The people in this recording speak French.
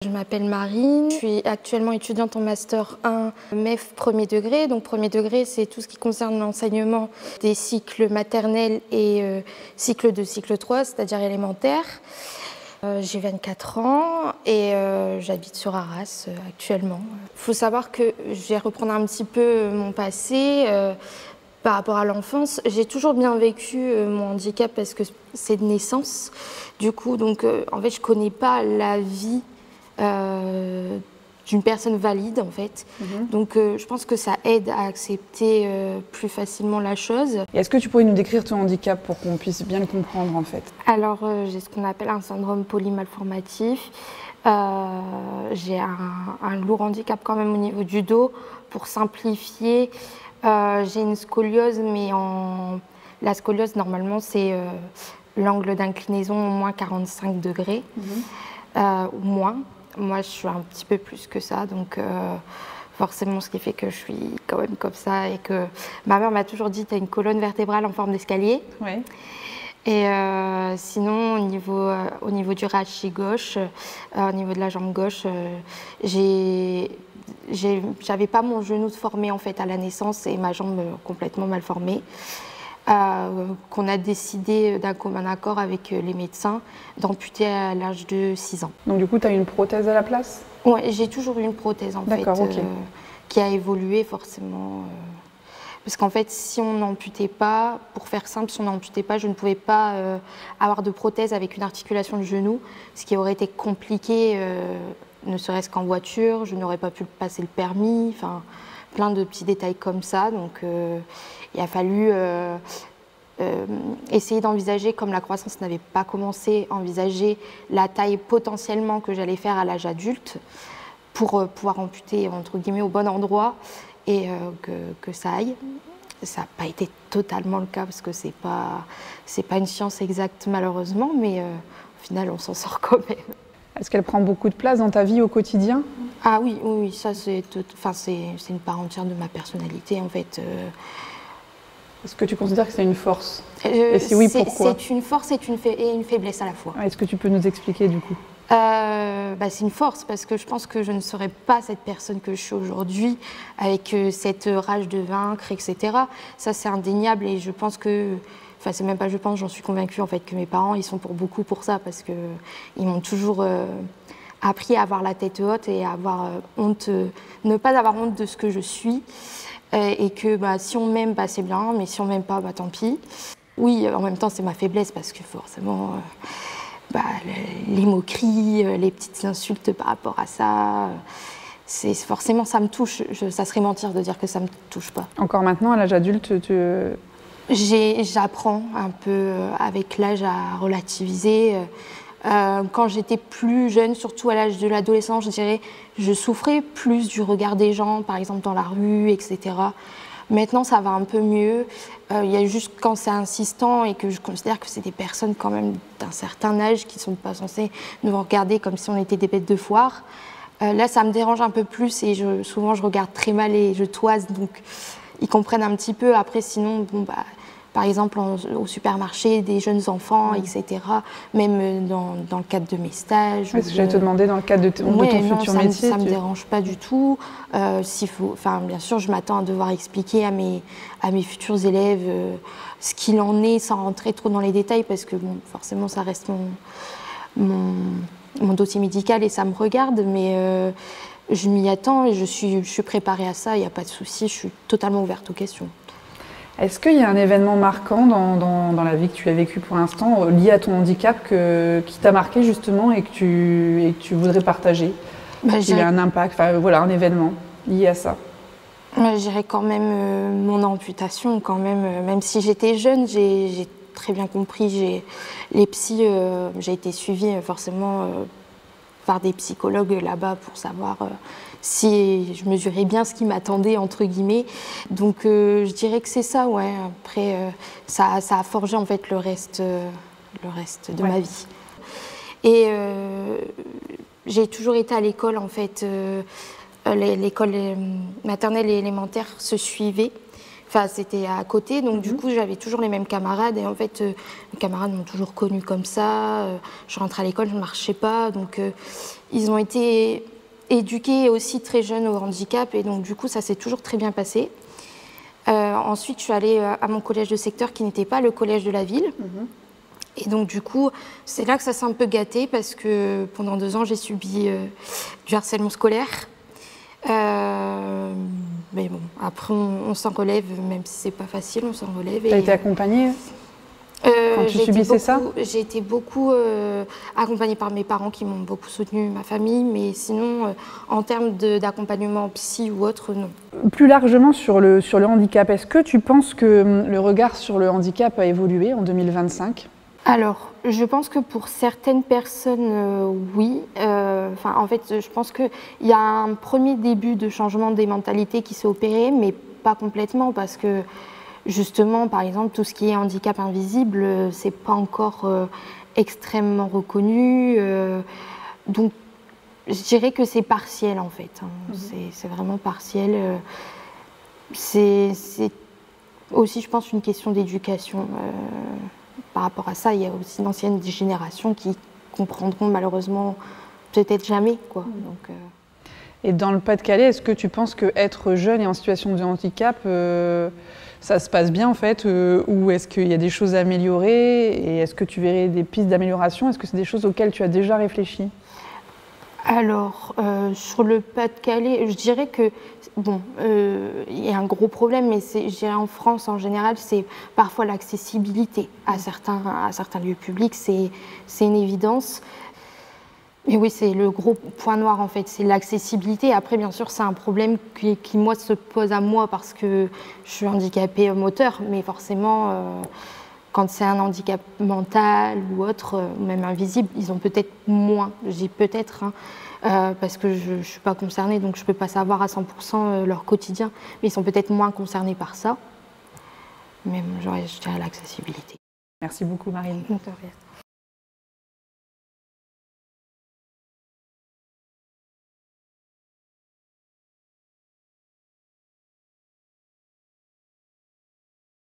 Je m'appelle Marine, je suis actuellement étudiante en Master 1 MEF premier degré. Donc premier degré, c'est tout ce qui concerne l'enseignement des cycles maternels et cycle 3, c'est-à-dire élémentaire. J'ai 24 ans et j'habite sur Arras actuellement. Il faut savoir que je vais reprendre un petit peu mon passé. Par rapport à l'enfance, j'ai toujours bien vécu mon handicap parce que c'est de naissance. Du coup, en fait, je connais pas la vie d'une personne valide en fait. Donc je pense que ça aide à accepter plus facilement la chose. Et est-ce que tu pourrais nous décrire ton handicap pour qu'on puisse bien le comprendre en fait? Alors j'ai ce qu'on appelle un syndrome polymalformatif. J'ai un lourd handicap quand même au niveau du dos. Pour simplifier, j'ai une scoliose, mais la scoliose normalement c'est l'angle d'inclinaison au moins 45 degrés ou moins. Moi, je suis un petit peu plus que ça, donc forcément, ce qui fait que je suis quand même comme ça et que ma mère m'a toujours dit, tu as une colonne vertébrale en forme d'escalier. Ouais. Et sinon, au niveau du rachis gauche, au niveau de la jambe gauche, j'avais pas mon genou formé en fait à la naissance et ma jambe complètement mal formée. Qu'on a décidé d'un commun accord avec les médecins d'amputer à l'âge de 6 ans. Donc du coup, tu as une prothèse à la place? Oui, j'ai toujours eu une prothèse en fait, okay. Qui a évolué forcément. Parce qu'en fait, si on n'amputait pas, pour faire simple, si on n'amputait pas, je ne pouvais pas avoir de prothèse avec une articulation du genou, ce qui aurait été compliqué, ne serait-ce qu'en voiture, je n'aurais pas pu passer le permis, enfin plein de petits détails comme ça. Donc il a fallu essayer d'envisager, comme la croissance n'avait pas commencé, envisager la taille potentiellement que j'allais faire à l'âge adulte pour pouvoir amputer entre guillemets au bon endroit et que ça aille. Ça n'a pas été totalement le cas parce que c'est pas une science exacte malheureusement, mais au final on s'en sort quand même. Est-ce qu'elle prend beaucoup de place dans ta vie au quotidien? Ah oui, oui, ça c'est une part entière de ma personnalité en fait. Est-ce que tu considères que c'est une force? Et si oui, pourquoi? C'est une force et une faiblesse à la fois. Est-ce que tu peux nous expliquer du coup? C'est une force parce que je pense que je ne serais pas cette personne que je suis aujourd'hui avec cette rage de vaincre, etc. Ça c'est indéniable et je pense que, enfin c'est même pas je pense, j'en suis convaincue en fait que mes parents ils sont pour beaucoup pour ça parce que ils m'ont toujours appris à avoir la tête haute et à avoir honte, ne pas avoir honte de ce que je suis. Et que si on m'aime, c'est bien, mais si on m'aime pas, tant pis. Oui, en même temps, c'est ma faiblesse parce que forcément, les moqueries, les petites insultes par rapport à ça, forcément, ça me touche. Ça serait mentir de dire que ça me touche pas. Encore maintenant, à l'âge adulte, j'apprends un peu avec l'âge à relativiser. Quand j'étais plus jeune, surtout à l'âge de l'adolescence, je dirais, je souffrais plus du regard des gens, par exemple dans la rue, etc. Maintenant, ça va un peu mieux. Il y a juste quand c'est insistant et que je considère que c'est des personnes quand même d'un certain âge qui ne sont pas censées nous regarder comme si on était des bêtes de foire. Là, ça me dérange un peu plus et souvent je regarde très mal et je toise, donc ils comprennent un petit peu. Après, sinon, par exemple, au supermarché, des jeunes enfants, etc. Même dans le cadre de mes stages. Oui, j'allais te demander dans le cadre de ton futur métier. Ça ne me dérange pas du tout. Bien sûr, je m'attends à devoir expliquer à mes futurs élèves ce qu'il en est sans rentrer trop dans les détails parce que forcément, ça reste mon dossier médical et ça me regarde. Mais je m'y attends et je suis préparée à ça, il n'y a pas de souci, je suis totalement ouverte aux questions. Est-ce qu'il y a un événement marquant dans la vie que tu as vécu pour l'instant, lié à ton handicap, qui t'a marqué justement et que tu voudrais partager? Il y a un impact, un événement lié à ça. Je dirais quand même mon amputation, quand même si j'étais jeune, j'ai très bien compris, les psys, j'ai été suivie forcément par des psychologues là-bas pour savoir si je mesurais bien ce qui m'attendait, entre guillemets. Donc je dirais que c'est ça, ouais. Après, ça a forgé en fait le reste de ma vie. Et j'ai toujours été à l'école, en fait. L'école maternelle et élémentaire se suivaient. Enfin, c'était à côté, donc du coup, j'avais toujours les mêmes camarades. Et en fait, mes camarades m'ont toujours connue comme ça. Je rentrais à l'école, je ne marchais pas. Donc, ils ont été éduqués aussi très jeunes au handicap. Et donc, du coup, ça s'est toujours très bien passé. Ensuite, je suis allée à mon collège de secteur qui n'était pas le collège de la ville. Et donc, du coup, c'est là que ça s'est un peu gâté parce que pendant 2 ans, j'ai subi du harcèlement scolaire. Mais bon, après on s'en relève, même si c'est pas facile, on s'en relève. Tu as été accompagnée quand tu subissais ça? J'ai été beaucoup accompagnée par mes parents qui m'ont beaucoup soutenue, ma famille, mais sinon, en termes d'accompagnement psy ou autre, non. Plus largement sur le handicap, est-ce que tu penses que le regard sur le handicap a évolué en 2025? Alors, je pense que pour certaines personnes, oui. En fait, je pense qu'il y a un premier début de changement des mentalités qui s'est opéré, mais pas complètement, parce que justement, par exemple, tout ce qui est handicap invisible, c'est pas encore extrêmement reconnu. Donc, je dirais que c'est partiel, en fait. C'est vraiment partiel. C'est aussi, je pense, une question d'éducation. Par rapport à ça, il y a aussi d'anciennes générations qui comprendront malheureusement peut-être jamais, quoi. Donc, Et dans le Pas-de-Calais, est-ce que tu penses qu'être jeune et en situation de handicap, ça se passe bien en fait, ou est-ce qu'il y a des choses à améliorer, et est-ce que tu verrais des pistes d'amélioration? Est-ce que c'est des choses auxquelles tu as déjà réfléchi? Alors, sur le Pas-de-Calais, je dirais que, bon, il y a un gros problème, mais je dirais en France en général, c'est parfois l'accessibilité à certains lieux publics, c'est une évidence. Mais oui, c'est le gros point noir en fait, c'est l'accessibilité. Après, bien sûr, c'est un problème qui, moi, se pose à moi parce que je suis handicapée moteur, mais forcément, quand c'est un handicap mental ou autre, même invisible, ils ont peut-être moins, je dis peut-être, parce que je ne suis pas concernée, donc je ne peux pas savoir à 100% leur quotidien, mais ils sont peut-être moins concernés par ça. Mais je dirais l'accessibilité. Merci beaucoup, Marine.